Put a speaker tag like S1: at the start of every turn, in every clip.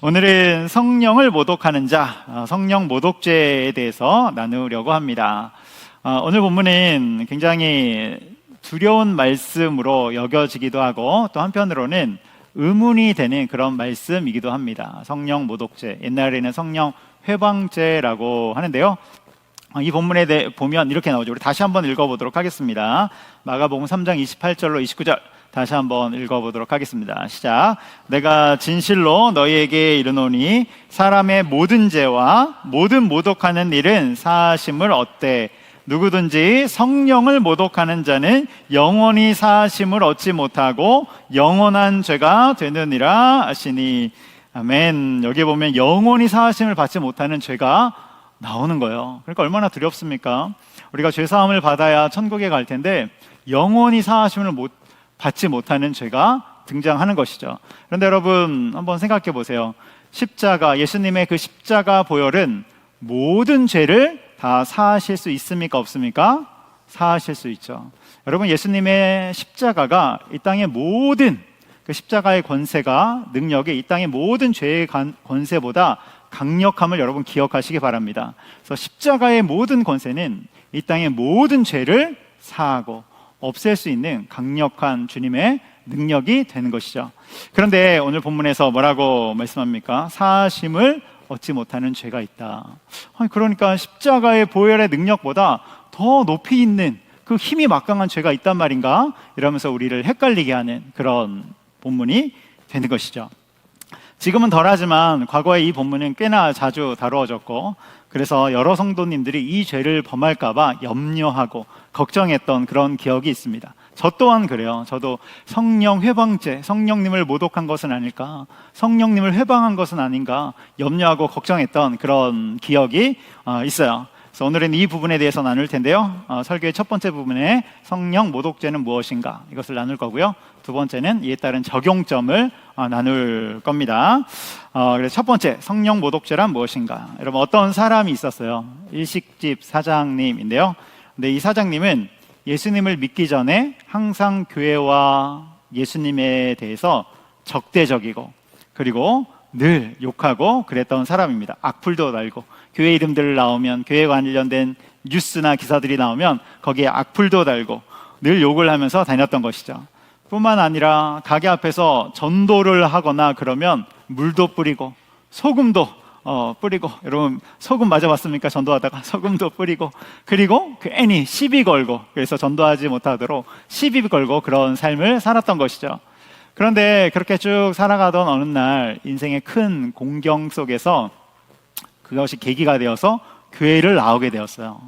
S1: 오늘은 성령을 모독하는 자, 성령 모독죄에 대해서 나누려고 합니다. 오늘 본문은 굉장히 두려운 말씀으로 여겨지기도 하고 또 한편으로는 의문이 되는 그런 말씀이기도 합니다. 성령 모독죄, 옛날에는 성령 회방죄라고 하는데요. 이 본문에 보면 이렇게 나오죠. 우리 다시 한번 읽어보도록 하겠습니다. 마가복음 3장 28절로 29절 다시 한번 읽어보도록 하겠습니다. 시작. 내가 진실로 너희에게 이르노니 사람의 모든 죄와 모든 모독하는 일은 사하심을 얻되 누구든지 성령을 모독하는 자는 영원히 사하심을 얻지 못하고 영원한 죄가 되느니라 하시니. 아멘. 여기 보면 영원히 사하심을 받지 못하는 죄가 나오는 거예요. 그러니까 얼마나 두렵습니까? 우리가 죄사함을 받아야 천국에 갈 텐데 영원히 사하심을 받지 못하는 죄가 등장하는 것이죠. 그런데 여러분 한번 생각해 보세요. 십자가, 예수님의 그 십자가 보혈은 모든 죄를 다 사하실 수 있습니까? 없습니까? 사하실 수 있죠. 여러분, 예수님의 십자가가 이 땅의 모든 그 십자가의 권세가, 능력이 이 땅의 모든 죄의 권세보다 강력함을 여러분 기억하시기 바랍니다. 그래서 십자가의 모든 권세는 이 땅의 모든 죄를 사하고 없앨 수 있는 강력한 주님의 능력이 되는 것이죠. 그런데 오늘 본문에서 뭐라고 말씀합니까? 사하심을 얻지 못하는 죄가 있다. 그러니까 십자가의 보혈의 능력보다 더 높이 있는 그 힘이 막강한 죄가 있단 말인가? 이러면서 우리를 헷갈리게 하는 그런 본문이 되는 것이죠. 지금은 덜하지만 과거에 이 본문은 꽤나 자주 다루어졌고, 그래서 여러 성도님들이 이 죄를 범할까봐 염려하고 걱정했던 그런 기억이 있습니다. 저 또한 그래요. 저도 성령 회방죄, 성령님을 모독한 것은 아닐까, 성령님을 회방한 것은 아닌가 염려하고 걱정했던 그런 기억이 있어요. 그래서 오늘은 이 부분에 대해서 나눌 텐데요. 설교의 첫 번째 부분에 성령 모독죄는 무엇인가, 이것을 나눌 거고요. 두 번째는 이에 따른 적용점을 나눌 겁니다. 그래서 첫 번째, 성령 모독죄란 무엇인가? 여러분, 어떤 사람이 있었어요. 일식집 사장님인데요. 근데 이 사장님은 예수님을 믿기 전에 항상 교회와 예수님에 대해서 적대적이고, 그리고 늘 욕하고 그랬던 사람입니다. 악플도 달고, 교회 이름들 나오면, 교회 관련된 뉴스나 기사들이 나오면 거기에 악플도 달고 늘 욕을 하면서 다녔던 것이죠. 뿐만 아니라 가게 앞에서 전도를 하거나 그러면 물도 뿌리고 소금도 뿌리고, 여러분 소금 맞아봤습니까? 전도하다가 소금도 뿌리고, 그리고 괜히 시비 걸고, 그래서 전도하지 못하도록 시비 걸고 그런 삶을 살았던 것이죠. 그런데 그렇게 쭉 살아가던 어느 날 인생의 큰 공경 속에서 그것이 계기가 되어서 교회를 나오게 되었어요.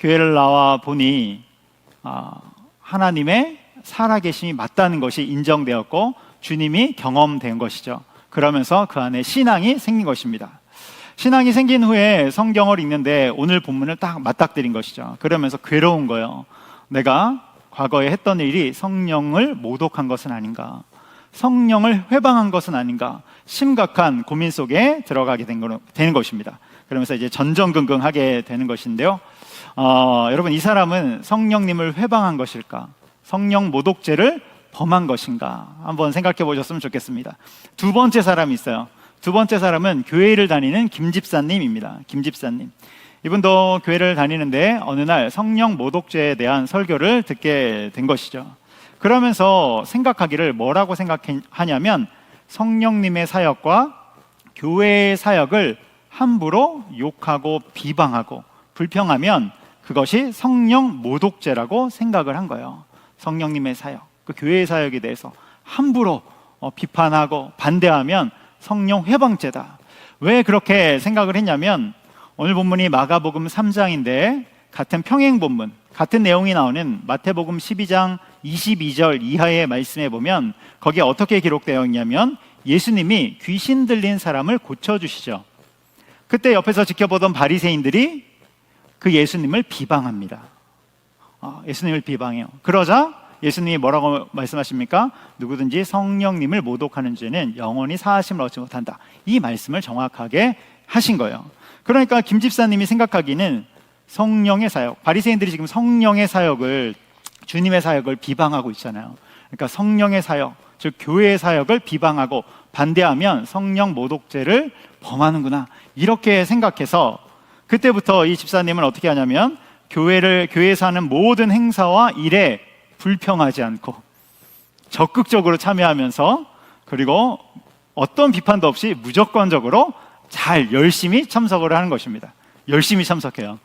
S1: 교회를 나와 보니 하나님의 살아계심이 맞다는 것이 인정되었고 주님이 경험된 것이죠. 그러면서 그 안에 신앙이 생긴 것입니다. 신앙이 생긴 후에 성경을 읽는데 오늘 본문을 딱 맞닥뜨린 것이죠. 그러면서 괴로운 거예요. 내가 과거에 했던 일이 성령을 모독한 것은 아닌가, 성령을 회방한 것은 아닌가, 심각한 고민 속에 들어가게 되는 것입니다. 그러면서 이제 전전긍긍하게 되는 것인데요. 여러분, 이 사람은 성령님을 회방한 것일까, 성령 모독죄를 범한 것인가, 한번 생각해 보셨으면 좋겠습니다. 두 번째 사람이 있어요. 두 번째 사람은 교회를 다니는 김 집사님입니다. 김 집사님. 이분도 교회를 다니는데 어느 날 성령 모독죄에 대한 설교를 듣게 된 것이죠. 그러면서 생각하기를 뭐라고 생각하냐면, 성령님의 사역과 교회의 사역을 함부로 욕하고 비방하고 불평하면 그것이 성령 모독죄라고 생각을 한 거예요. 성령님의 사역, 그 교회의 사역에 대해서 함부로 비판하고 반대하면 성령 회방죄다. 왜 그렇게 생각을 했냐면, 오늘 본문이 마가복음 3장인데 같은 평행 본문, 같은 내용이 나오는 마태복음 12장 22절 이하의 말씀에 보면 거기에 어떻게 기록되어 있냐면, 예수님이 귀신 들린 사람을 고쳐주시죠. 그때 옆에서 지켜보던 바리새인들이 그 예수님을 비방합니다. 예수님을 비방해요. 그러자 예수님이 뭐라고 말씀하십니까? 누구든지 성령님을 모독하는 죄는 영원히 사하심을 얻지 못한다. 이 말씀을 정확하게 하신 거예요. 그러니까 김 집사님이 생각하기는 성령의 사역, 바리새인들이 지금 성령의 사역을, 주님의 사역을 비방하고 있잖아요. 그러니까 성령의 사역, 즉 교회의 사역을 비방하고 반대하면 성령 모독죄를 범하는구나, 이렇게 생각해서 그때부터 이 집사님은 어떻게 하냐면 교회에서 하는 모든 행사와 일에 불평하지 않고 적극적으로 참여하면서, 그리고 어떤 비판도 없이 무조건적으로 잘 열심히 참석을 하는 것입니다. 열심히 참석해요.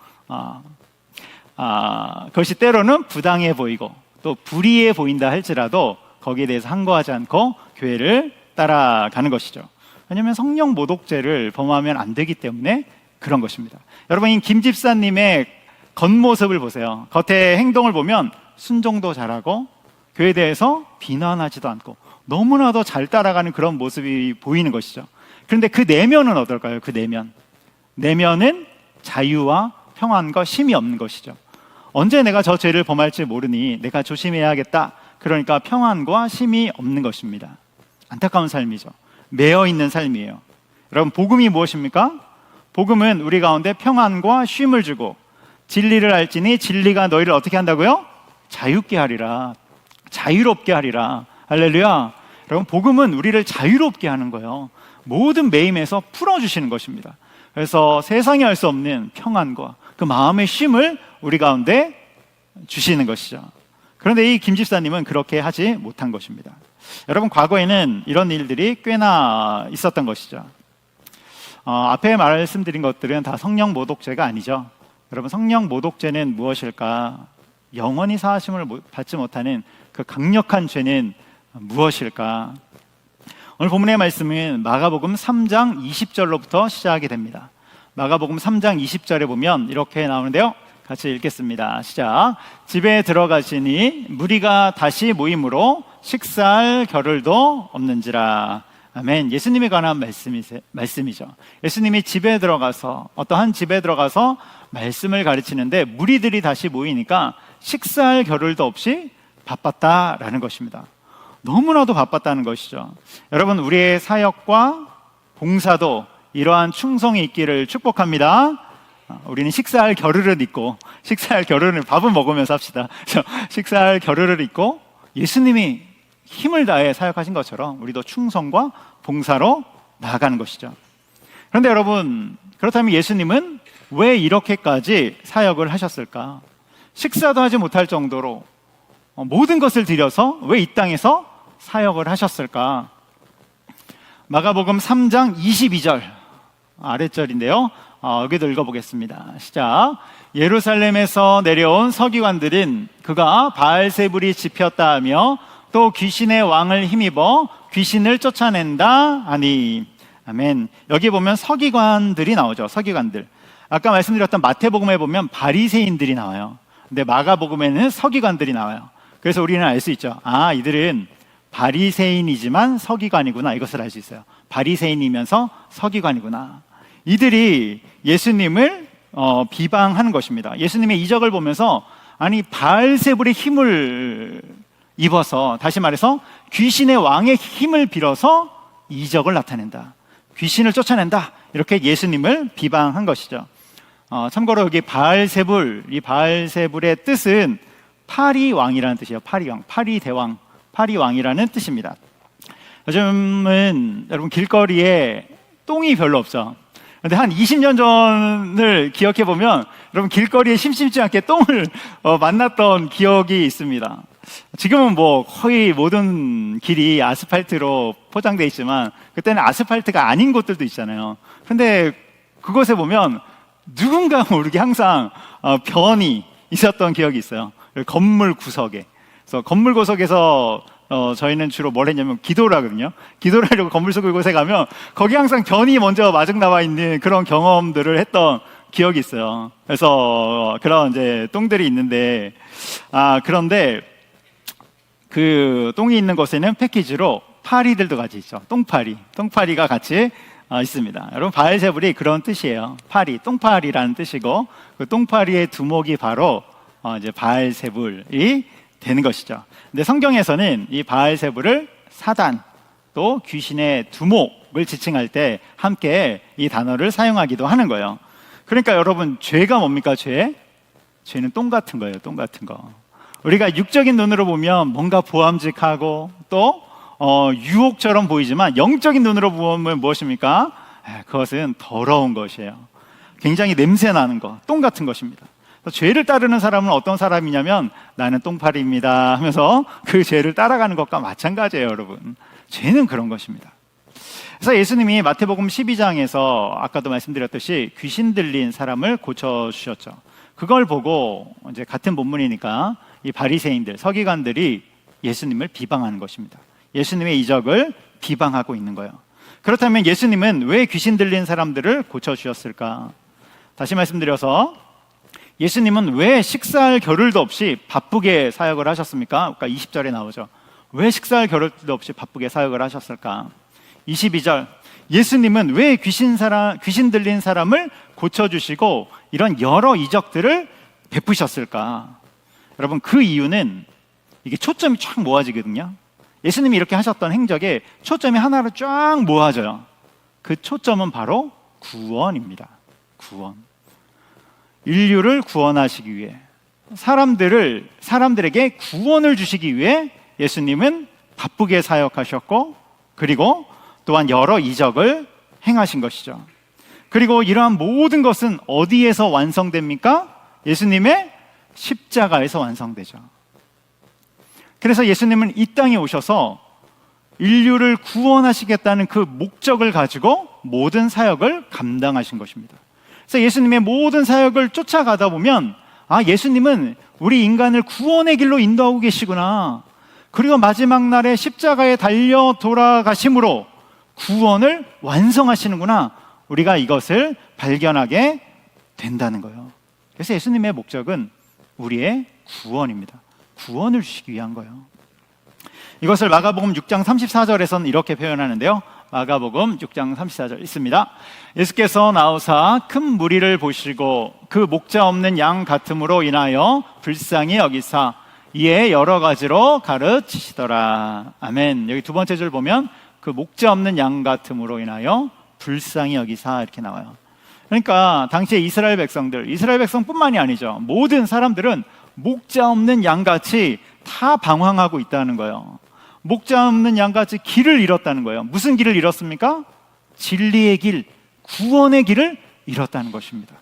S1: 그것이 때로는 부당해 보이고 또 불의해 보인다 할지라도 거기에 대해서 항거하지 않고 교회를 따라가는 것이죠. 왜냐하면 성령 모독죄를 범하면 안 되기 때문에 그런 것입니다. 여러분, 이 김 집사님의 겉모습을 보세요. 겉의 행동을 보면 순종도 잘하고 교회에 대해서 비난하지도 않고 너무나도 잘 따라가는 그런 모습이 보이는 것이죠. 그런데 그 내면은 어떨까요? 그 내면은 자유와 평안과 쉼이 없는 것이죠. 언제 내가 저 죄를 범할지 모르니 내가 조심해야겠다. 그러니까 평안과 쉼이 없는 것입니다. 안타까운 삶이죠. 매여 있는 삶이에요. 여러분, 복음이 무엇입니까? 복음은 우리 가운데 평안과 쉼을 주고 진리를 알지니 진리가 너희를 어떻게 한다고요? 자유롭게 하리라. 자유롭게 하리라. 할렐루야. 여러분, 복음은 우리를 자유롭게 하는 거예요. 모든 매임에서 풀어주시는 것입니다. 그래서 세상이 할 수 없는 평안과 그 마음의 쉼을 우리 가운데 주시는 것이죠. 그런데 이 김 집사님은 그렇게 하지 못한 것입니다. 여러분, 과거에는 이런 일들이 꽤나 있었던 것이죠. 앞에 말씀드린 것들은 다 성령 모독죄가 아니죠. 여러분, 성령 모독죄는 무엇일까? 영원히 사하심을 받지 못하는 그 강력한 죄는 무엇일까? 오늘 본문의 말씀은 마가복음 3장 20절로부터 시작이 됩니다. 마가복음 3장 20절에 보면 이렇게 나오는데요. 같이 읽겠습니다. 시작. 집에 들어가시니 무리가 다시 모임으로 식사할 겨를도 없는지라. 아멘. 예수님에 관한 말씀이죠. 예수님이 집에 들어가서, 어떠한 집에 들어가서 말씀을 가르치는데 무리들이 다시 모이니까 식사할 겨를도 없이 바빴다라는 것입니다. 너무나도 바빴다는 것이죠. 여러분, 우리의 사역과 봉사도 이러한 충성이 있기를 축복합니다. 우리는 식사할 겨를을 잊고, 식사할 겨를을 밥은 먹으면서 합시다. 식사할 겨를을 잊고 예수님이 힘을 다해 사역하신 것처럼 우리도 충성과 봉사로 나아가는 것이죠. 그런데 여러분, 그렇다면 예수님은 왜 이렇게까지 사역을 하셨을까? 식사도 하지 못할 정도로 모든 것을 들여서 왜 이 땅에서 사역을 하셨을까? 마가복음 3장 22절 아랫절인데요. 여기도 읽어보겠습니다. 시작. 예루살렘에서 내려온 서기관들은 그가 바알세불이 집혔다 하며 또 귀신의 왕을 힘입어 귀신을 쫓아낸다 하니. 아멘. 여기 보면 서기관들이 나오죠. 서기관들. 아까 말씀드렸던 마태복음에 보면 바리새인들이 나와요. 근데 마가복음에는 서기관들이 나와요. 그래서 우리는 알 수 있죠. 이들은 바리새인이지만 서기관이구나, 이것을 알 수 있어요. 바리새인이면서 서기관이구나. 이들이 예수님을 비방하는 것입니다. 예수님의 이적을 보면서 바알세불의 힘을 입어서, 다시 말해서 귀신의 왕의 힘을 빌어서 이적을 나타낸다, 귀신을 쫓아낸다, 이렇게 예수님을 비방한 것이죠. 참고로 여기 바알세불, 이 바알세불의 뜻은 파리왕이라는 뜻이에요. 파리왕, 파리대왕, 파리왕이라는 뜻입니다. 요즘은 여러분 길거리에 똥이 별로 없죠. 그런데 한 20년 전을 기억해 보면 여러분 길거리에 심심치 않게 똥을 만났던 기억이 있습니다. 지금은 뭐 거의 모든 길이 아스팔트로 포장되어 있지만 그때는 아스팔트가 아닌 곳들도 있잖아요. 근데 그곳에 보면 누군가 모르게 항상 변이 있었던 기억이 있어요. 건물 구석에. 그래서 건물 구석에서 저희는 주로 뭘 했냐면 기도를 하거든요. 기도를 하려고 건물 속 곳에 가면 거기 항상 변이 먼저 마중 나와 있는 그런 경험들을 했던 기억이 있어요. 그래서 그런 이제 똥들이 있는데 그런데 그 똥이 있는 곳에는 패키지로 파리들도 같이 있죠. 똥파리가 같이 있습니다. 여러분, 바알세불이 그런 뜻이에요. 파리, 똥파리라는 뜻이고 그 똥파리의 두목이 바로 이제 바알세불이 되는 것이죠. 근데 성경에서는 이 바알세불을 사단, 또 귀신의 두목을 지칭할 때 함께 이 단어를 사용하기도 하는 거예요. 그러니까 여러분, 죄가 뭡니까? 죄는 똥 같은 거예요. 똥 같은 거. 우리가 육적인 눈으로 보면 뭔가 보암직하고 또 유혹처럼 보이지만 영적인 눈으로 보면 무엇입니까? 그것은 더러운 것이에요. 굉장히 냄새 나는 것, 똥 같은 것입니다. 죄를 따르는 사람은 어떤 사람이냐면 나는 똥파리입니다 하면서 그 죄를 따라가는 것과 마찬가지예요, 여러분. 죄는 그런 것입니다. 그래서 예수님이 마태복음 12장에서 아까도 말씀드렸듯이 귀신 들린 사람을 고쳐주셨죠. 그걸 보고 이제 같은 본문이니까 이 바리새인들, 서기관들이 예수님을 비방하는 것입니다. 예수님의 이적을 비방하고 있는 거예요. 그렇다면 예수님은 왜 귀신 들린 사람들을 고쳐주셨을까? 다시 말씀드려서 예수님은 왜 식사할 겨를도 없이 바쁘게 사역을 하셨습니까? 그러니까 20절에 나오죠. 왜 식사할 겨를도 없이 바쁘게 사역을 하셨을까? 22절, 예수님은 왜 귀신 들린 사람을 고쳐주시고 이런 여러 이적들을 베푸셨을까? 여러분, 그 이유는 이게 초점이 쫙 모아지거든요. 예수님이 이렇게 하셨던 행적에 초점이 하나로 쫙 모아져요. 그 초점은 바로 구원입니다. 구원. 인류를 구원하시기 위해, 사람들에게 구원을 주시기 위해 예수님은 바쁘게 사역하셨고, 그리고 또한 여러 이적을 행하신 것이죠. 그리고 이러한 모든 것은 어디에서 완성됩니까? 예수님의 십자가에서 완성되죠. 그래서 예수님은 이 땅에 오셔서 인류를 구원하시겠다는 그 목적을 가지고 모든 사역을 감당하신 것입니다. 그래서 예수님의 모든 사역을 쫓아가다 보면 예수님은 우리 인간을 구원의 길로 인도하고 계시구나. 그리고 마지막 날에 십자가에 달려 돌아가심으로 구원을 완성하시는구나. 우리가 이것을 발견하게 된다는 거예요. 그래서 예수님의 목적은 우리의 구원입니다. 구원을 주시기 위한 거예요. 이것을 마가복음 6장 34절에서는 이렇게 표현하는데요. 마가복음 6장 34절 있습니다. 예수께서 나오사 큰 무리를 보시고 그 목자 없는 양 같음으로 인하여 불쌍히 여기사 이에 여러 가지로 가르치시더라. 아멘. 여기 두 번째 줄 보면 그 목자 없는 양 같음으로 인하여 불쌍히 여기사 이렇게 나와요. 그러니까 당시에 이스라엘 백성뿐만이 아니죠. 모든 사람들은 목자 없는 양같이 다 방황하고 있다는 거예요. 목자 없는 양같이 길을 잃었다는 거예요. 무슨 길을 잃었습니까? 진리의 길, 구원의 길을 잃었다는 것입니다.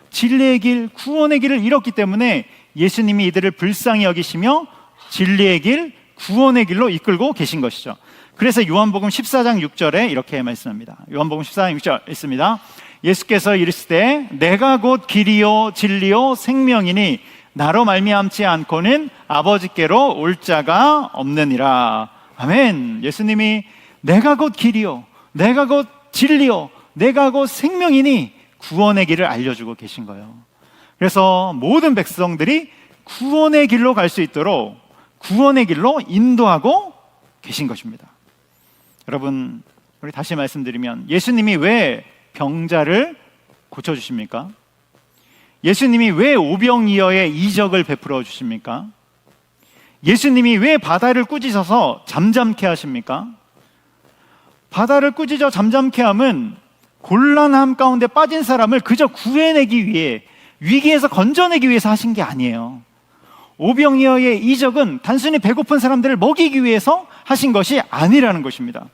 S1: 진리의 길, 구원의 길을 잃었기 때문에 예수님이 이들을 불쌍히 여기시며 진리의 길, 구원의 길로 이끌고 계신 것이죠. 그래서 요한복음 14장 6절에 이렇게 말씀합니다. 요한복음 14장 6절 있습니다. 예수께서 이르시되 내가 곧 길이요 진리요 생명이니 나로 말미암지 않고는 아버지께로 올 자가 없느니라. 아멘. 예수님이 내가 곧 길이요, 내가 곧 진리요, 내가 곧 생명이니 구원의 길을 알려주고 계신 거예요. 그래서 모든 백성들이 구원의 길로 갈 수 있도록 구원의 길로 인도하고 계신 것입니다. 여러분, 우리 다시 말씀드리면 예수님이 왜 병자를 고쳐주십니까? 예수님이 왜 오병이어의 이적을 베풀어 주십니까? 예수님이 왜 바다를 꾸짖어서 잠잠케 하십니까? 바다를 꾸짖어 잠잠케 함은 곤란함 가운데 빠진 사람을 그저 구해내기 위해, 위기에서 건져내기 위해서 하신 게 아니에요. 오병이어의 이적은 단순히 배고픈 사람들을 먹이기 위해서 하신 것이 아니라는 것입니다.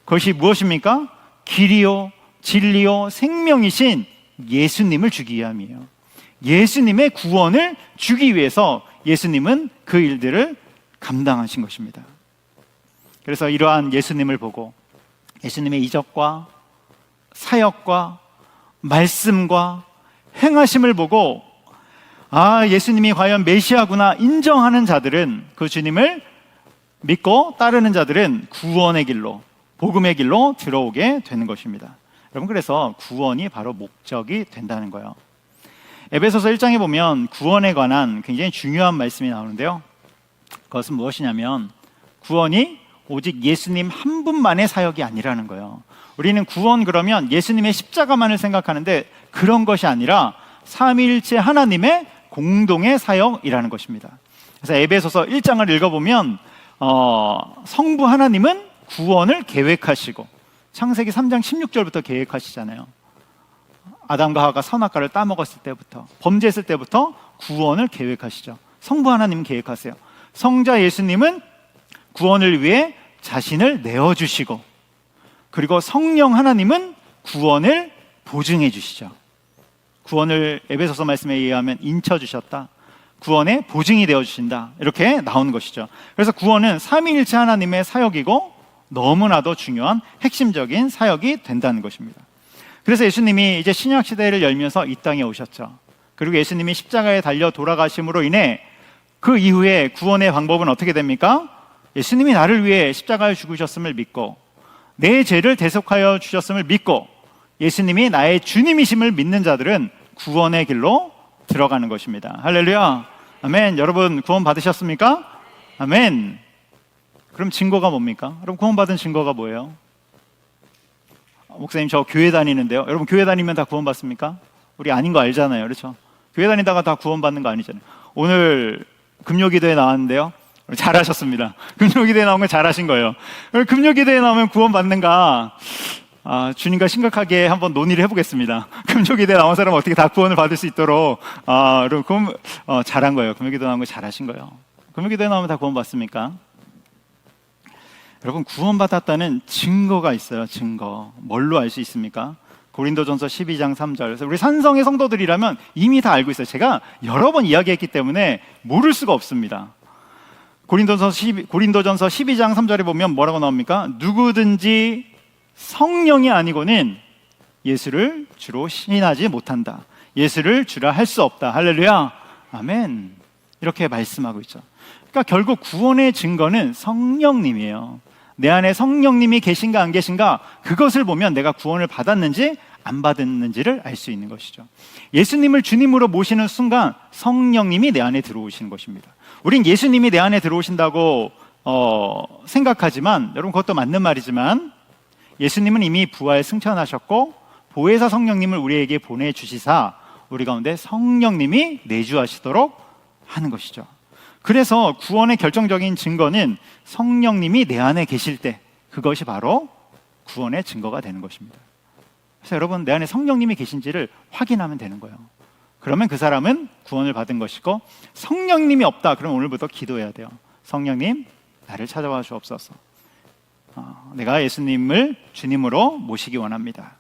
S1: 그것이 무엇입니까? 길이요 진리요 생명이신 예수님을 주기 위함이에요. 예수님의 구원을 주기 위해서 예수님은 그 일들을 감당하신 것입니다. 그래서 이러한 예수님을 보고 예수님의 이적과 사역과 말씀과 행하심을 보고 예수님이 과연 메시아구나 인정하는 자들은, 그 주님을 믿고 따르는 자들은 구원의 길로, 복음의 길로 들어오게 되는 것입니다. 여러분, 그래서 구원이 바로 목적이 된다는 거예요. 에베소서 1장에 보면 구원에 관한 굉장히 중요한 말씀이 나오는데요. 그것은 무엇이냐면 구원이 오직 예수님 한 분만의 사역이 아니라는 거예요. 우리는 구원 그러면 예수님의 십자가만을 생각하는데 그런 것이 아니라 삼위일체 하나님의 공동의 사역이라는 것입니다. 그래서 에베소서 1장을 읽어보면 성부 하나님은 구원을 계획하시고, 창세기 3장 16절부터 계획하시잖아요. 아담과 하와가 선악과를 따먹었을 때부터, 범죄했을 때부터 구원을 계획하시죠. 성부 하나님은 계획하세요. 성자 예수님은 구원을 위해 자신을 내어주시고, 그리고 성령 하나님은 구원을 보증해 주시죠. 구원을 에베소서 말씀에 의하면 인쳐주셨다, 구원의 보증이 되어주신다, 이렇게 나오는 것이죠. 그래서 구원은 삼위일체 하나님의 사역이고 너무나도 중요한 핵심적인 사역이 된다는 것입니다. 그래서 예수님이 이제 신약 시대를 열면서 이 땅에 오셨죠. 그리고 예수님이 십자가에 달려 돌아가심으로 인해 그 이후에 구원의 방법은 어떻게 됩니까? 예수님이 나를 위해 십자가에 죽으셨음을 믿고 내 죄를 대속하여 주셨음을 믿고 예수님이 나의 주님이심을 믿는 자들은 구원의 길로 들어가는 것입니다. 할렐루야, 아멘. 여러분 구원 받으셨습니까? 아멘. 그럼 증거가 뭡니까? 여러분 구원받은 증거가 뭐예요? 목사님 저 교회 다니는데요. 여러분 교회 다니면 다 구원 받습니까? 우리 아닌 거 알잖아요, 그렇죠? 교회 다니다가 다 구원 받는 거 아니잖아요. 오늘 금요기도에 나왔는데요. 잘하셨습니다. 금요기도에 나온 건 잘하신 거예요. 금요기도에 나오면 구원 받는가? 주님과 심각하게 한번 논의를 해보겠습니다. 금요기도에 나온 사람은 어떻게 다 구원을 받을 수 있도록. 그럼 잘한 거예요. 금요기도 나온 거 잘하신 거예요. 금요기도에 나오면 다 구원 받습니까? 여러분 구원받았다는 증거가 있어요. 증거. 뭘로 알 수 있습니까? 고린도전서 12장 3절. 그래서 우리 산성의 성도들이라면 이미 다 알고 있어요. 제가 여러 번 이야기했기 때문에 모를 수가 없습니다. 고린도전서 12장 3절에 보면 뭐라고 나옵니까? 누구든지 성령이 아니고는 예수를 주로 시인하지 못한다. 예수를 주라 할 수 없다. 할렐루야, 아멘. 이렇게 말씀하고 있죠. 그러니까 결국 구원의 증거는 성령님이에요. 내 안에 성령님이 계신가 안 계신가, 그것을 보면 내가 구원을 받았는지 안 받았는지를 알 수 있는 것이죠. 예수님을 주님으로 모시는 순간 성령님이 내 안에 들어오시는 것입니다. 우린 예수님이 내 안에 들어오신다고 생각하지만, 여러분 그것도 맞는 말이지만 예수님은 이미 부활 승천하셨고 보혜사 성령님을 우리에게 보내주시사 우리 가운데 성령님이 내주하시도록 하는 것이죠. 그래서 구원의 결정적인 증거는 성령님이 내 안에 계실 때, 그것이 바로 구원의 증거가 되는 것입니다. 그래서 여러분 내 안에 성령님이 계신지를 확인하면 되는 거예요. 그러면 그 사람은 구원을 받은 것이고, 성령님이 없다 그러면 오늘부터 기도해야 돼요. 성령님 나를 찾아와 주옵소서. 내가 예수님을 주님으로 모시기 원합니다.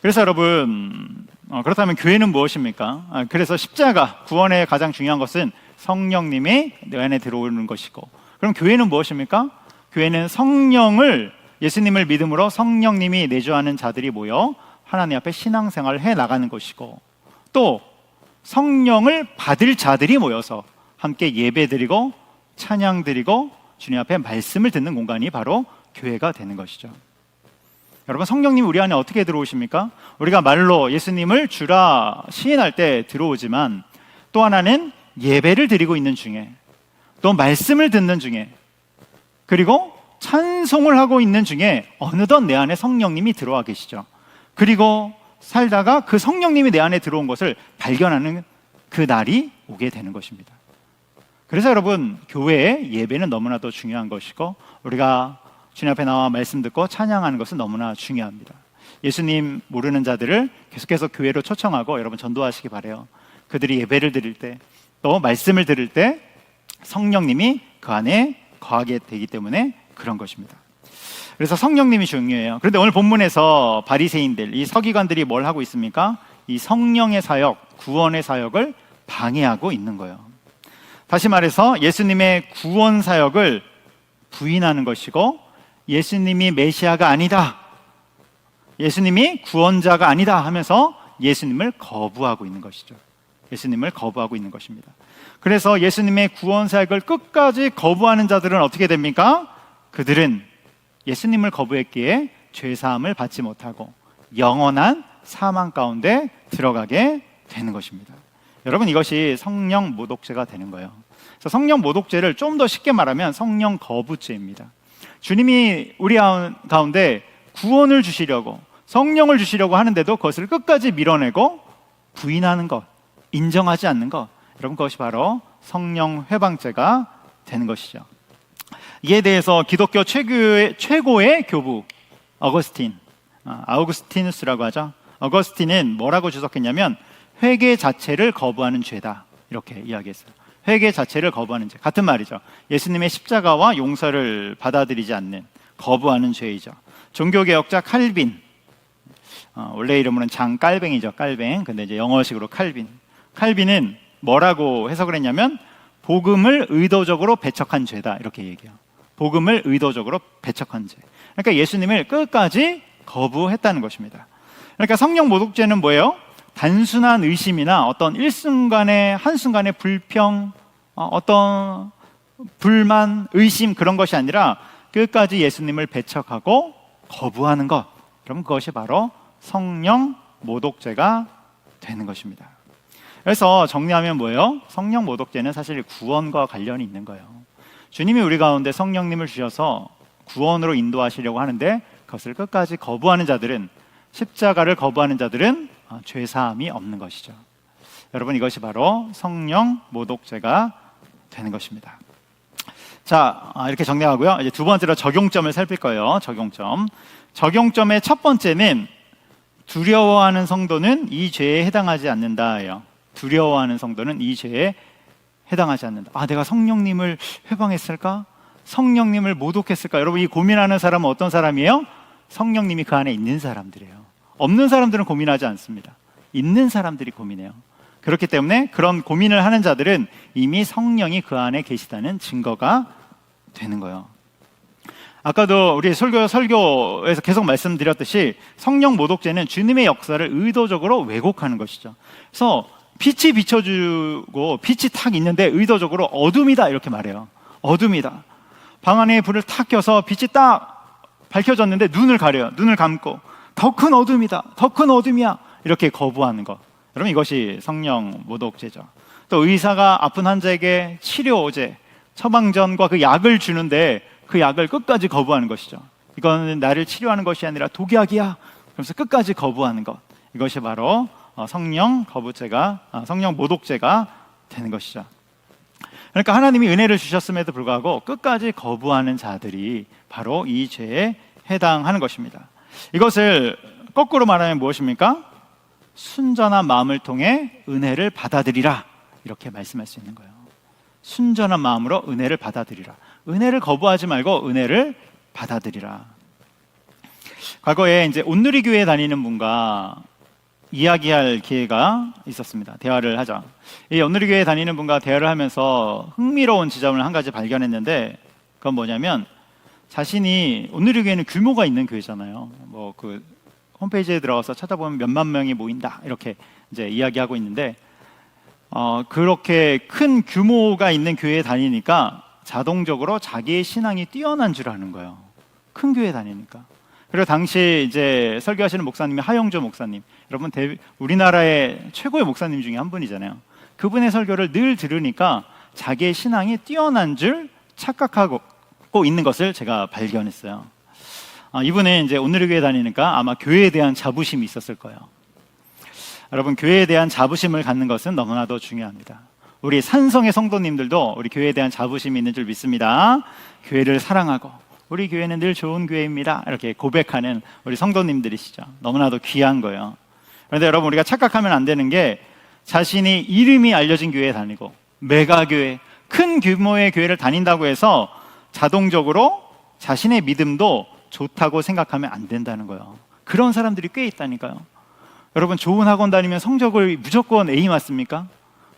S1: 그래서 여러분 그렇다면 교회는 무엇입니까? 그래서 십자가, 구원의 가장 중요한 것은 성령님이 내 안에 들어오는 것이고, 그럼 교회는 무엇입니까? 교회는 성령을, 예수님을 믿음으로 성령님이 내주하는 자들이 모여 하나님 앞에 신앙생활을 해 나가는 것이고, 또 성령을 받을 자들이 모여서 함께 예배드리고 찬양드리고 주님 앞에 말씀을 듣는 공간이 바로 교회가 되는 것이죠. 여러분 성령님이 우리 안에 어떻게 들어오십니까? 우리가 말로 예수님을 주라 시인할 때 들어오지만, 또 하나는 예배를 드리고 있는 중에, 또 말씀을 듣는 중에, 그리고 찬송을 하고 있는 중에 어느덧 내 안에 성령님이 들어와 계시죠. 그리고 살다가 그 성령님이 내 안에 들어온 것을 발견하는 그 날이 오게 되는 것입니다. 그래서 여러분 교회의 예배는 너무나도 중요한 것이고, 우리가 주님 앞에 나와 말씀 듣고 찬양하는 것은 너무나 중요합니다. 예수님 모르는 자들을 계속해서 교회로 초청하고 여러분 전도하시기 바라요. 그들이 예배를 드릴 때, 또 말씀을 들을 때 성령님이 그 안에 거하게 되기 때문에 그런 것입니다. 그래서 성령님이 중요해요. 그런데 오늘 본문에서 바리새인들, 이 서기관들이 뭘 하고 있습니까? 이 성령의 사역, 구원의 사역을 방해하고 있는 거예요. 다시 말해서 예수님의 구원 사역을 부인하는 것이고, 예수님이 메시아가 아니다, 예수님이 구원자가 아니다 하면서 예수님을 거부하고 있는 것이죠. 예수님을 거부하고 있는 것입니다. 그래서 예수님의 구원 사역을 끝까지 거부하는 자들은 어떻게 됩니까? 그들은 예수님을 거부했기에 죄사함을 받지 못하고 영원한 사망 가운데 들어가게 되는 것입니다. 여러분 이것이 성령 모독죄가 되는 거예요. 그래서 성령 모독죄를 좀 더 쉽게 말하면 성령 거부죄입니다. 주님이 우리 가운데 구원을 주시려고, 성령을 주시려고 하는데도 그것을 끝까지 밀어내고 부인하는 것, 인정하지 않는 것, 여러분 그것이 바로 성령 회방죄가 되는 것이죠. 이에 대해서 기독교 최고의 교부 어거스틴, 아우구스티누스라고 하죠. 어거스틴은 뭐라고 주석했냐면 회개 자체를 거부하는 죄다, 이렇게 이야기했어요. 회개 자체를 거부하는 죄. 같은 말이죠. 예수님의 십자가와 용서를 받아들이지 않는, 거부하는 죄이죠. 종교개혁자 칼빈, 원래 이름으로는 장깔뱅이죠. 깔뱅. 근데 이제 영어식으로 칼빈. 칼빈은 뭐라고 해석을 했냐면 복음을 의도적으로 배척한 죄다, 이렇게 얘기해요. 복음을 의도적으로 배척한 죄. 그러니까 예수님을 끝까지 거부했다는 것입니다. 그러니까 성령 모독죄는 뭐예요? 단순한 의심이나 어떤 일순간의 한순간의 불평, 어떤 불만, 의심, 그런 것이 아니라 끝까지 예수님을 배척하고 거부하는 것. 그럼 그것이 바로 성령 모독죄가 되는 것입니다. 그래서 정리하면 뭐예요? 성령 모독죄는 사실 구원과 관련이 있는 거예요. 주님이 우리 가운데 성령님을 주셔서 구원으로 인도하시려고 하는데 그것을 끝까지 거부하는 자들은, 십자가를 거부하는 자들은 죄사함이 없는 것이죠. 여러분, 이것이 바로 성령 모독죄가 되는 것입니다. 자, 이렇게 정리하고요. 이제 두 번째로 적용점을 살필 거예요. 적용점의 첫 번째는 두려워하는 성도는 이 죄에 해당하지 않는다예요. 두려워하는 성도는 이 죄에 해당하지 않는다. 내가 성령님을 회방했을까? 성령님을 모독했을까? 여러분, 이 고민하는 사람은 어떤 사람이에요? 성령님이 그 안에 있는 사람들이에요. 없는 사람들은 고민하지 않습니다. 있는 사람들이 고민해요. 그렇기 때문에 그런 고민을 하는 자들은 이미 성령이 그 안에 계시다는 증거가 되는 거예요. 아까도 우리 설교에서 계속 말씀드렸듯이 성령 모독죄는 주님의 역사를 의도적으로 왜곡하는 것이죠. 그래서 빛이 비춰주고 빛이 탁 있는데 의도적으로 어둠이다, 이렇게 말해요. 어둠이다. 방 안에 불을 탁 켜서 빛이 딱 밝혀졌는데 눈을 가려요. 눈을 감고 더 큰 어둠이다, 더 큰 어둠이야, 이렇게 거부하는 것. 여러분, 이것이 성령 모독죄죠. 또 의사가 아픈 환자에게 치료제, 처방전과 그 약을 주는데 그 약을 끝까지 거부하는 것이죠. 이거는 나를 치료하는 것이 아니라 독약이야, 그러면서 끝까지 거부하는 것. 이것이 바로 성령 모독죄가 되는 것이죠. 그러니까 하나님이 은혜를 주셨음에도 불구하고 끝까지 거부하는 자들이 바로 이 죄에 해당하는 것입니다. 이것을 거꾸로 말하면 무엇입니까? 순전한 마음을 통해 은혜를 받아들이라, 이렇게 말씀할 수 있는 거예요. 순전한 마음으로 은혜를 받아들이라. 은혜를 거부하지 말고 은혜를 받아들이라. 과거에 이제 온누리교회 다니는 분과 이야기할 기회가 있었습니다. 대화를 하자. 이 온누리교회 다니는 분과 대화를 하면서 흥미로운 지점을 한 가지 발견했는데, 그건 뭐냐면 자신이, 온누리교회는 규모가 있는 교회잖아요. 뭐 그 홈페이지에 들어가서 찾아보면 몇만 명이 모인다, 이렇게 이제 이야기하고 있는데, 그렇게 큰 규모가 있는 교회에 다니니까 자동적으로 자기의 신앙이 뛰어난 줄 아는 거예요. 큰 교회 다니니까. 그리고 당시 이제 설교하시는 목사님이 하영조 목사님, 여러분 우리나라의 최고의 목사님 중에 한 분이잖아요. 그분의 설교를 늘 들으니까 자기의 신앙이 뛰어난 줄 착각하고 있는 것을 제가 발견했어요. 이분은 이제 온누리교회 다니니까 아마 교회에 대한 자부심이 있었을 거예요. 여러분, 교회에 대한 자부심을 갖는 것은 너무나도 중요합니다. 우리 산성의 성도님들도 우리 교회에 대한 자부심이 있는 줄 믿습니다. 교회를 사랑하고 우리 교회는 늘 좋은 교회입니다, 이렇게 고백하는 우리 성도님들이시죠. 너무나도 귀한 거예요. 그런데 여러분, 우리가 착각하면 안 되는 게, 자신이 이름이 알려진 교회에 다니고 메가교회, 큰 규모의 교회를 다닌다고 해서 자동적으로 자신의 믿음도 좋다고 생각하면 안 된다는 거예요. 그런 사람들이 꽤 있다니까요. 여러분, 좋은 학원 다니면 성적을 무조건 A 맞습니까?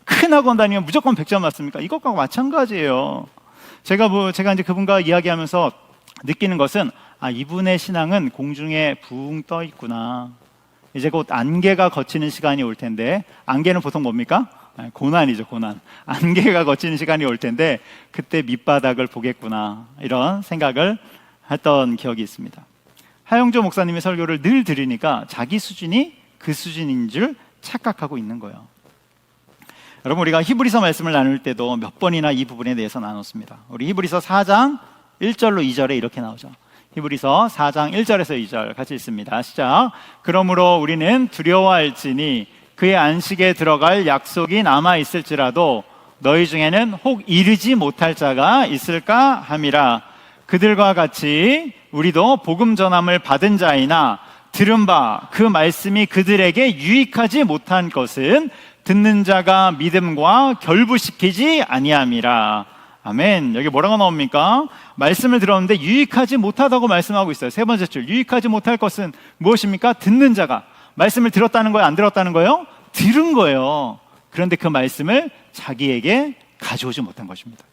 S1: 큰 학원 다니면 무조건 100점 맞습니까? 이것과 마찬가지예요. 제가 이제 그분과 이야기하면서 느끼는 것은, 이분의 신앙은 공중에 붕 떠 있구나. 이제 곧 안개가 걷히는 시간이 올 텐데, 안개는 보통 뭡니까? 고난이죠, 고난. 안개가 걷히는 시간이 올 텐데 그때 밑바닥을 보겠구나, 이런 생각을 했던 기억이 있습니다. 하영조 목사님의 설교를 늘 들으니까 자기 수준이 그 수준인 줄 착각하고 있는 거예요. 여러분, 우리가 히브리서 말씀을 나눌 때도 몇 번이나 이 부분에 대해서 나눴습니다. 우리 히브리서 4장 1절로 2절에 이렇게 나오죠. 히브리서 4장 1절에서 2절 같이 읽습니다. 시작. 그러므로 우리는 두려워할지니 그의 안식에 들어갈 약속이 남아있을지라도 너희 중에는 혹 이르지 못할 자가 있을까 함이라. 그들과 같이 우리도 복음 전함을 받은 자이나 들은 바 그 말씀이 그들에게 유익하지 못한 것은 듣는 자가 믿음과 결부시키지 아니함이라. 아멘. 여기 뭐라고 나옵니까? 말씀을 들었는데 유익하지 못하다고 말씀하고 있어요. 세 번째 줄, 유익하지 못할 것은 무엇입니까? 듣는 자가. 말씀을 들었다는 거예요? 안 들었다는 거예요? 들은 거예요. 그런데 그 말씀을 자기에게 가져오지 못한 것입니다.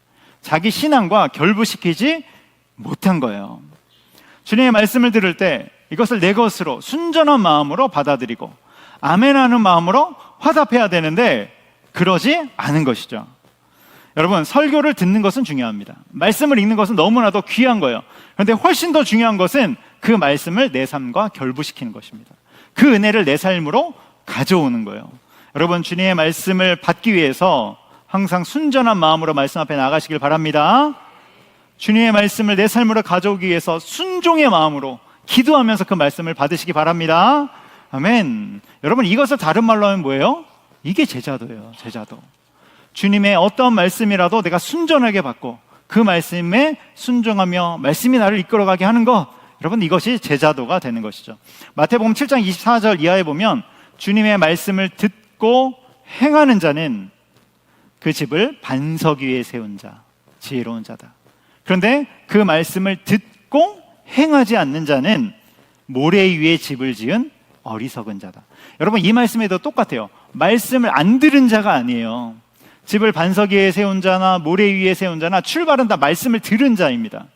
S1: 자기 신앙과 결부시키지 못한 거예요. 주님의 말씀을 들을 때 이것을 내 것으로 순전한 마음으로 받아들이고 아멘하는 마음으로 화답해야 되는데 그러지 않은 것이죠. 여러분, 설교를 듣는 것은 중요합니다. 말씀을 읽는 것은 너무나도 귀한 거예요. 그런데 훨씬 더 중요한 것은 그 말씀을 내 삶과 결부시키는 것입니다. 그 은혜를 내 삶으로 가져오는 거예요. 여러분, 주님의 말씀을 받기 위해서 항상 순전한 마음으로 말씀 앞에 나가시길 바랍니다. 주님의 말씀을 내 삶으로 가져오기 위해서 순종의 마음으로 기도하면서 그 말씀을 받으시기 바랍니다. 아멘. 여러분, 이것을 다른 말로 하면 뭐예요? 이게 제자도예요. 제자도. 주님의 어떤 말씀이라도 내가 순전하게 받고 그 말씀에 순종하며 말씀이 나를 이끌어가게 하는 것, 여러분, 이것이 제자도가 되는 것이죠. 마태복음 7장 24절 이하에 보면 주님의 말씀을 듣고 행하는 자는 그 집을 반석 위에 세운 자, 지혜로운 자다. 그런데 그 말씀을 듣고 행하지 않는 자는 모래 위에 집을 지은 어리석은 자다. 여러분, 이 말씀에도 똑같아요. 말씀을 안 들은 자가 아니에요. 집을 반석 위에 세운 자나 모래 위에 세운 자나 출발은 다 말씀을 들은 자입니다.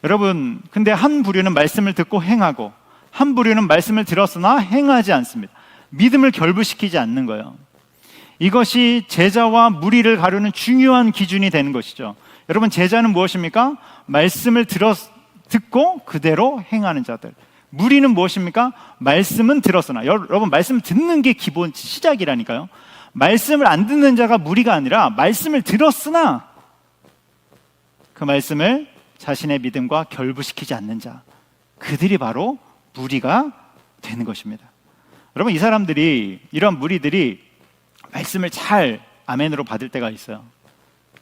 S1: 여러분, 근데 한 부류는 말씀을 듣고 행하고 한 부류는 말씀을 들었으나 행하지 않습니다. 믿음을 결부시키지 않는 거예요. 이것이 제자와 무리를 가르는 중요한 기준이 되는 것이죠. 여러분, 제자는 무엇입니까? 말씀을 듣고 그대로 행하는 자들. 무리는 무엇입니까? 말씀은 들었으나. 여러분, 말씀 듣는 게 기본 시작이라니까요. 말씀을 안 듣는 자가 무리가 아니라 말씀을 들었으나 그 말씀을 자신의 믿음과 결부시키지 않는 자, 그들이 바로 무리가 되는 것입니다. 여러분, 이 사람들이, 이런 무리들이 말씀을 잘 아멘으로 받을 때가 있어요.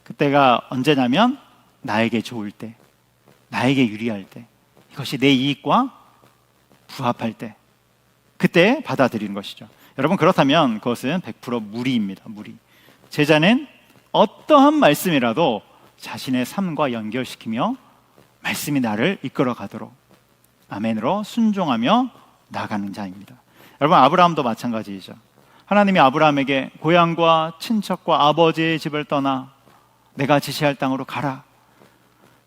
S1: 그때가 언제냐면 나에게 좋을 때, 나에게 유리할 때, 이것이 내 이익과 부합할 때, 그때 받아들이는 것이죠. 여러분, 그렇다면 그것은 100% 무리입니다. 무리. 제자는 어떠한 말씀이라도 자신의 삶과 연결시키며 말씀이 나를 이끌어 가도록 아멘으로 순종하며 나가는 자입니다. 여러분, 아브라함도 마찬가지이죠. 하나님이 아브라함에게 고향과 친척과 아버지의 집을 떠나 내가 지시할 땅으로 가라.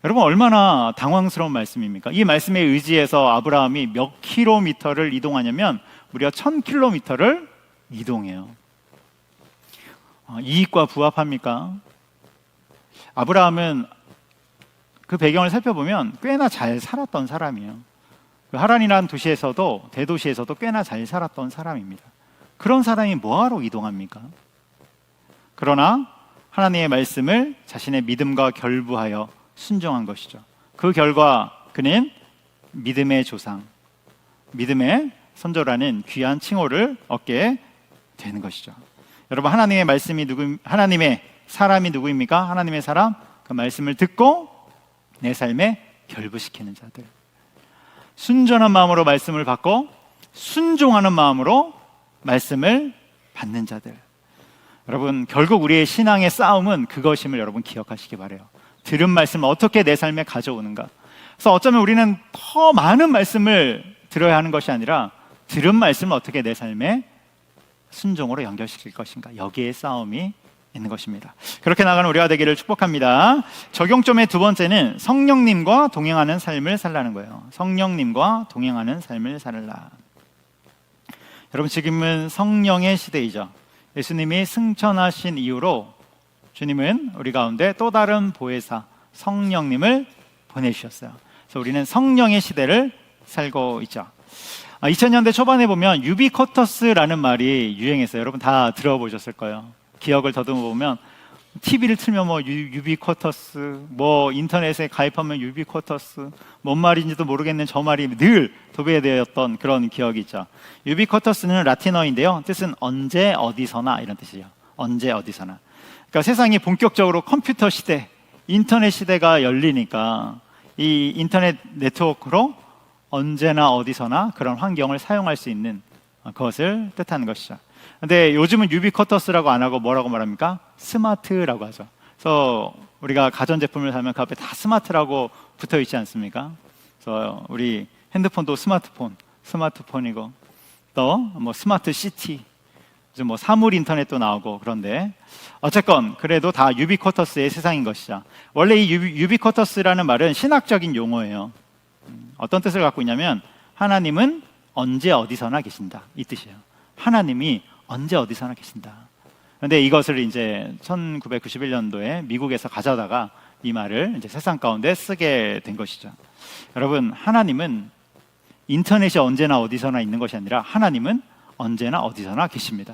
S1: 여러분, 얼마나 당황스러운 말씀입니까? 이 말씀에 의지해서 아브라함이 몇 킬로미터를 이동하냐면 무려 1000킬로미터를 이동해요. 이익과 부합합니까? 아브라함은 그 배경을 살펴보면 꽤나 잘 살았던 사람이에요. 그 하란이라는 도시에서도, 대도시에서도 꽤나 잘 살았던 사람입니다. 그런 사람이 뭐하러 이동합니까? 그러나 하나님의 말씀을 자신의 믿음과 결부하여 순종한 것이죠. 그 결과 그는 믿음의 조상, 믿음의 선조라는 귀한 칭호를 얻게 되는 것이죠. 여러분, 하나님의 말씀이 하나님의 사람이 누구입니까? 하나님의 사람, 그 말씀을 듣고 내 삶에 결부시키는 자들, 순전한 마음으로 말씀을 받고 순종하는 마음으로 말씀을 받는 자들. 여러분, 결국 우리의 신앙의 싸움은 그것임을 여러분 기억하시기 바라요. 들은 말씀을 어떻게 내 삶에 가져오는가. 그래서 어쩌면 우리는 더 많은 말씀을 들어야 하는 것이 아니라 들은 말씀을 어떻게 내 삶에 순종으로 연결시킬 것인가, 여기에 싸움이 있는 것입니다. 그렇게 나가는 우리가 되기를 축복합니다. 적용점의 두 번째는 성령님과 동행하는 삶을 살라는 거예요. 성령님과 동행하는 삶을 살라. 여러분, 지금은 성령의 시대이죠. 예수님이 승천하신 이후로 주님은 우리 가운데 또 다른 보혜사 성령님을 보내주셨어요. 그래서 우리는 성령의 시대를 살고 있죠. 2000년대 초반에 보면 유비쿼터스라는 말이 유행했어요. 여러분 다 들어보셨을 거예요. 기억을 더듬어 보면 TV를 틀면 뭐 유비쿼터스, 뭐 인터넷에 가입하면 유비쿼터스, 뭔 말인지도 모르겠는 저 말이 늘 도배되었던 그런 기억이 있죠. 유비쿼터스는 라틴어인데요, 뜻은 언제 어디서나 이런 뜻이에요. 언제 어디서나. 그러니까 세상이 본격적으로 컴퓨터 시대, 인터넷 시대가 열리니까 이 인터넷 네트워크로 언제나 어디서나 그런 환경을 사용할 수 있는 그것을 뜻하는 것이죠. 근데 요즘은 유비쿼터스라고 안 하고 뭐라고 말합니까? 스마트라고 하죠. 그래서 우리가 가전제품을 사면 그 앞에 다 스마트라고 붙어 있지 않습니까? 그래서 우리 핸드폰도 스마트폰이고 또 뭐 스마트 시티, 요즘 뭐 사물 인터넷도 나오고. 그런데 어쨌건 그래도 다 유비쿼터스의 세상인 것이죠. 원래 이 유비쿼터스라는 말은 신학적인 용어예요. 어떤 뜻을 갖고 있냐면 하나님은 언제 어디서나 계신다, 이 뜻이에요. 하나님이 언제 어디서나 계신다. 그런데 이것을 이제 1991년도에 미국에서 가져다가 이 말을 이제 세상 가운데 쓰게 된 것이죠. 여러분, 하나님은 인터넷이 언제나 어디서나 있는 것이 아니라 하나님은 언제나 어디서나 계십니다.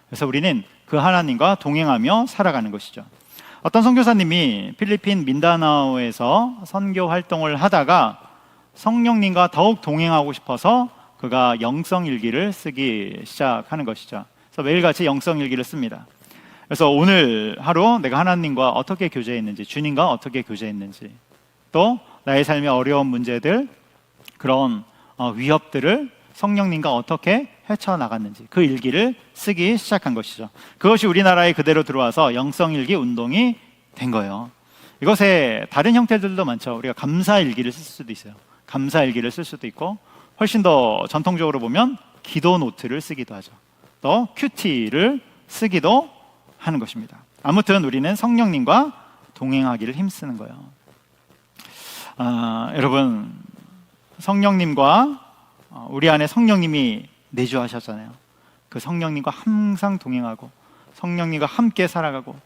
S1: 그래서 우리는 그 하나님과 동행하며 살아가는 것이죠. 어떤 선교사님이 필리핀 민다나오에서 선교 활동을 하다가 성령님과 더욱 동행하고 싶어서 그가 영성일기를 쓰기 시작하는 것이죠. 그래서 매일같이 영성일기를 씁니다. 그래서 오늘 하루 내가 하나님과 어떻게 교제했는지, 주님과 어떻게 교제했는지, 또 나의 삶의 어려운 문제들, 그런 위협들을 성령님과 어떻게 헤쳐나갔는지 그 일기를 쓰기 시작한 것이죠. 그것이 우리나라에 그대로 들어와서 영성일기 운동이 된 거예요. 이것에 다른 형태들도 많죠. 우리가 감사일기를 쓸 수도 있어요. 감사일기를 쓸 수도 있고, 훨씬 더 전통적으로 보면 기도 노트를 쓰기도 하죠. 또 큐티를 쓰기도 하는 것입니다. 아무튼 우리는 성령님과 동행하기를 힘쓰는 거예요. 여러분, 성령님과 우리 안에 성령님이 내주하셨잖아요. 그 성령님과 항상 동행하고 성령님과 함께 살아가고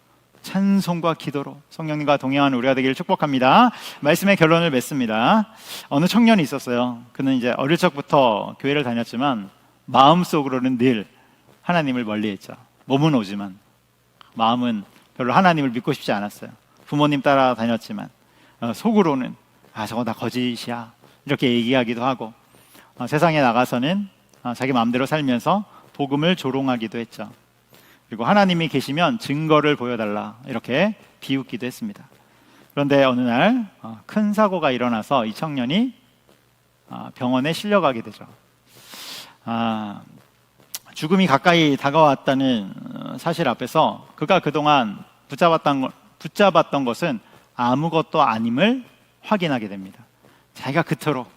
S1: 찬송과 기도로 성령님과 동행하는 우리가 되기를 축복합니다. 말씀의 결론을 맺습니다. 어느 청년이 있었어요. 그는 이제 어릴 적부터 교회를 다녔지만 마음속으로는 늘 하나님을 멀리했죠. 몸은 오지만 마음은 별로 하나님을 믿고 싶지 않았어요. 부모님 따라 다녔지만 속으로는 저거 다 거짓이야, 이렇게 얘기하기도 하고, 세상에 나가서는 자기 마음대로 살면서 복음을 조롱하기도 했죠. 그리고 하나님이 계시면 증거를 보여달라, 이렇게 비웃기도 했습니다. 그런데 어느 날 큰 사고가 일어나서 이 청년이 병원에 실려가게 되죠. 죽음이 가까이 다가왔다는 사실 앞에서 그가 그동안 붙잡았던 것은 아무것도 아님을 확인하게 됩니다. 자기가 그토록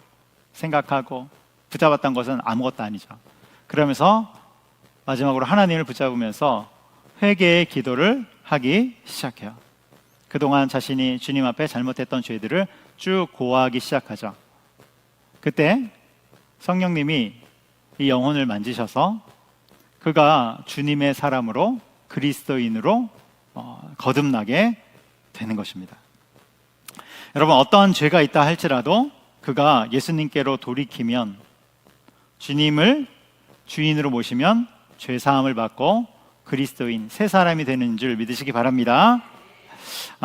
S1: 생각하고 붙잡았던 것은 아무것도 아니죠. 그러면서 마지막으로 하나님을 붙잡으면서 회개의 기도를 하기 시작해요. 그동안 자신이 주님 앞에 잘못했던 죄들을 쭉 고하기 시작하죠. 그때 성령님이 이 영혼을 만지셔서 그가 주님의 사람으로, 그리스도인으로 거듭나게 되는 것입니다. 여러분, 어떠한 죄가 있다 할지라도 그가 예수님께로 돌이키면, 주님을 주인으로 모시면 죄사함을 받고 그리스도인, 새 사람이 되는 줄 믿으시기 바랍니다.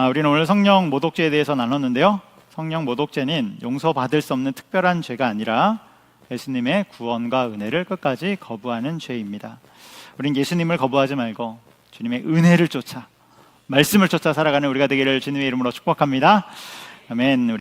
S1: 우리는 오늘 성령 모독죄에 대해서 나눴는데요. 성령 모독죄는 용서받을 수 없는 특별한 죄가 아니라 예수님의 구원과 은혜를 끝까지 거부하는 죄입니다. 우린 예수님을 거부하지 말고 주님의 은혜를 쫓아, 말씀을 쫓아 살아가는 우리가 되기를 주님의 이름으로 축복합니다. 아멘.